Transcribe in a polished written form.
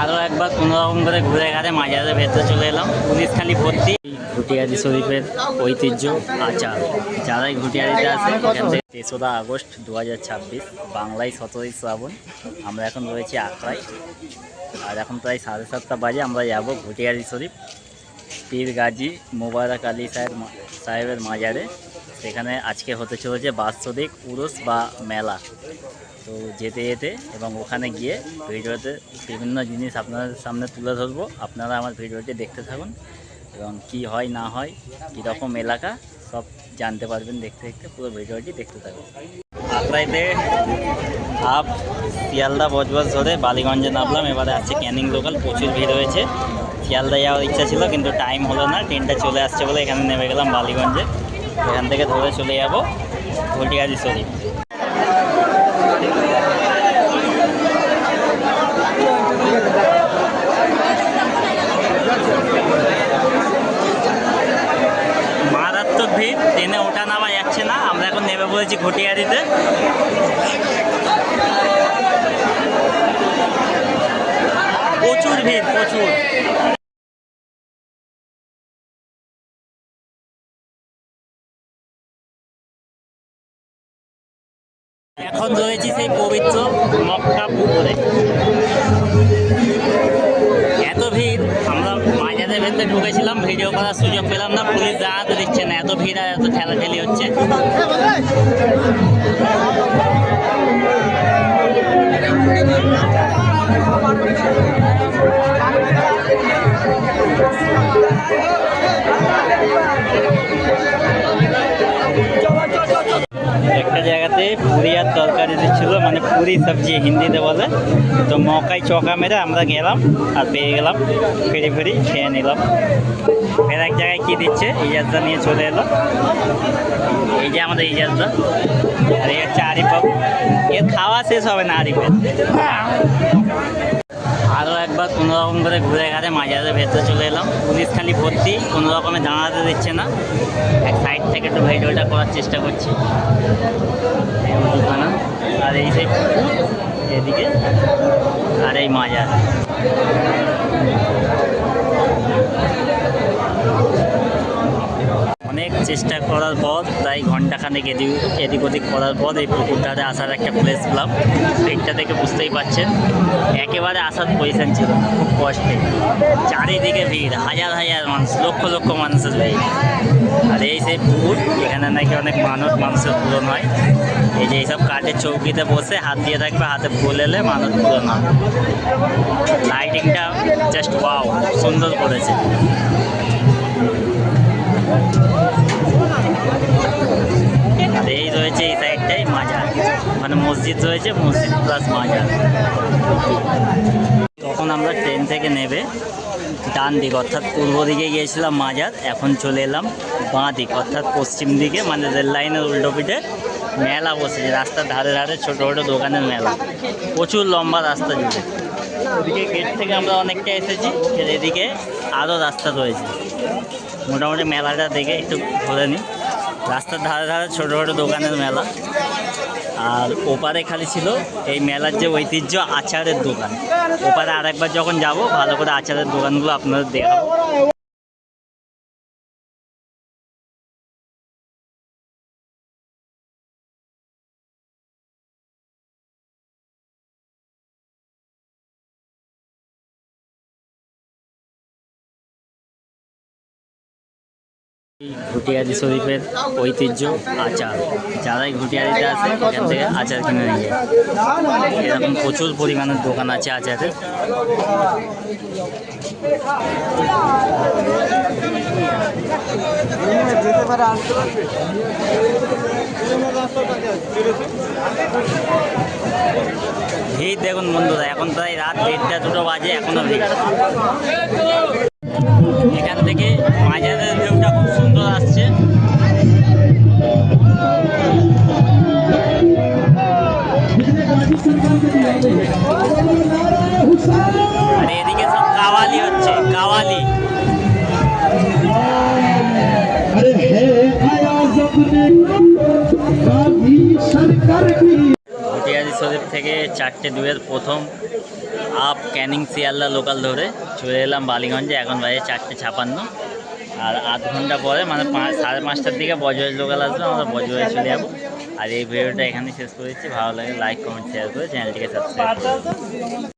আরও একবার কোনোরকম করে ঘুরে ঘাড়ে মাজারের ভেতরে চলে এলাম। পুলিশখালি ভর্তি। ঘুটিয়াদি শরীফের ঐতিহ্য আচার, যারাই ঘুটিয়াদিতে আছে এখান থেকে। 3রা আগস্ট 2026, বাংলায় 17ই শ্রাবণ। আমরা এখন রয়েছি আখড়ায়, আর এখন প্রায় 7:30 বাজে। আমরা যাবো ঘুটিয়াদি শরীফ, পীর গাজী মোবারক আলী সাহেবের মাজারে। সেখানে আজকে হতে চলেছে বাৎসরিক উরুস বা মেলা। তো যেতে যেতে এবং ওখানে গিয়ে ভিডিওতে বিভিন্ন জিনিস আপনাদের সামনে তুলে ধরবো। আপনারা আমার ভিডিওটি দেখতে থাকুন এবং কি হয় না হয়, কীরকম এলাকা, সব জানতে পারবেন দেখতে দেখতে। পুরো ভিডিওটি দেখতে থাকুন। আখড়াইতে আপ শিয়ালদা বজবজ ধরে বালিগঞ্জে নামলাম। এবারে আছে ক্যানিং লোকাল। প্রচুর ভিড় হয়েছে। শিয়ালদা যাওয়ার ইচ্ছা ছিল কিন্তু টাইম হলো না, ট্রেনটা চলে আসছে বলে এখানে নেমে গেলাম বালিগঞ্জে। এখান থেকে ধরে চলে যাবো ঘুটিয়াদি শরীফ। মারাত্মক ভিড়, ট্রেনে ওঠা নামা যাচ্ছে না। আমরা এখন নেমে পড়েছি ঘুটিয়াদিতে। প্রচুর ভিড়, প্রচুর। এখন রয়েছি সেই পবিত্র মক্কা পুকুরে। এত ভিড়, আমরা মাজারের ভেতরে ঢুকেছিলাম, ভিডিও করার সুযোগ পেলাম না। পুলিশ দাঁড়াতে দিচ্ছে না, এত ভিড় আর এত ঠেলাঠেলি হচ্ছে। একটা জায়গাতে পুরি আর তরকারি দিচ্ছিল, মানে পুরি সবজি হিন্দিতে বলে। তো মকাই চকা মেরে আমরা গেলাম আর পেয়ে গেলাম, ফেরি ফেরি খেয়ে নিলাম। ফের এক জায়গায় কী দিচ্ছে, ইজাজদা নিয়ে চলে এলো। এই যে আমাদের ইজাজদা, আর এই হচ্ছে আরিফ বাবু। এর খাওয়া শেষ হবে না আরিফের। আরও একবার কোনোরকম করে ঘুরে ঘাড়ে মাজারের ভেতরে চলে এলাম। পুলিশখালি ভর্তি, কোনো রকমে দাঁড়াতে দিচ্ছে না। এক সাইড থেকে একটু ভিডিওটা করার চেষ্টা করছি। দোকানা আর এই সাইড এদিকে, আর এই মাজার। অনেক চেষ্টা করার পর, প্রায় ঘন্টাখানেক এদিক ওদিক করার পর এই পুকুরটাতে আসার একটা প্লেস পেলাম। এইটা থেকে বুঝতেই পারছেন একেবারে আসার পজিশন ছিল খুব কষ্টে। চারিদিকে ভিড়, হাজার হাজার মানুষ, লক্ষ লক্ষ মানুষের ভিড়। আর এই সেই পুকুর, এখানে নাকি অনেক মানুষের পূরণ হয়। এই যে এইসব কাঠের চৌকিতে বসে হাত দিয়ে থাকবে, হাতে ফুল এলে মানুষ পূরণ হয়। লাইটিংটা জাস্ট ওয়াও, সুন্দর করেছে। আর এই রয়েছে এই সাইডটাই মাজার, মানে মসজিদ রয়েছে, মসজিদ প্লাস মাজার। তখন আমরা ট্রেন থেকে নেবে ডান দিক অর্থাৎ পূর্ব দিকে গিয়েছিলাম মাজার। এখন চলে এলাম বাঁ দিক অর্থাৎ পশ্চিম দিকে, মানে রেল লাইনের উল্টো পিঠে মেলা বসেছে। রাস্তার ধারে ধারে ছোটো ছোটো দোকানের মেলা, প্রচুর লম্বা রাস্তা জুড়ে। ওদিকে গেট থেকে আমরা অনেকটা এসেছি, এদিকে আরও রাস্তা রয়েছে। মোটামুটি মেলাটা দেখে একটু ঘুরে নিই। রাস্তার ধারে ধারে ছোটো ছোটো দোকানের মেলা, আর ওপারে খালি ছিল এই মেলার যে ঐতিহ্য আচারের দোকান। ওপারে আরেকবার যখন যাব ভালো করে আচারের দোকানগুলো আপনাদের দেখাবো। ঘুটিয়াদি শরীফের ঐতিহ্য আচার, যারাই ঘুটিয়াদিতে আছে এখান থেকে আচার কিনে নিয়ে যায়। এরকম প্রচুর পরিমাণের দোকান আছে আচারের। ভিড় দেখুন বন্ধুরা, এখন প্রায় রাত 1টা-2টো বাজে, এখনো ভিড়। এখান থেকে মাজারের ভিউটা খুব সুন্দর আসছে। আর এদিকে সব কাওয়ালি হচ্ছে, কাওয়ালি। ঘুটিয়াদি শরীফ থেকে 4টে 2-এর প্রথম আপ ক্যানিং শিয়ালদা লোকাল ধরে চলে এলাম বালিগঞ্জে। এখন বাজে 4:56, আর আধ ঘন্টা পরে মানে 5:30টার দিকে বজবজ লোকাল আসবে, আমরা বজবজে চলে যাবো। আর এই ভিডিওটা এখানেই শেষ করেছি। ভালো লাগে লাইক কমেন্ট শেয়ার করে চ্যানেলটিকে সাবস্ক্রাইব করুন।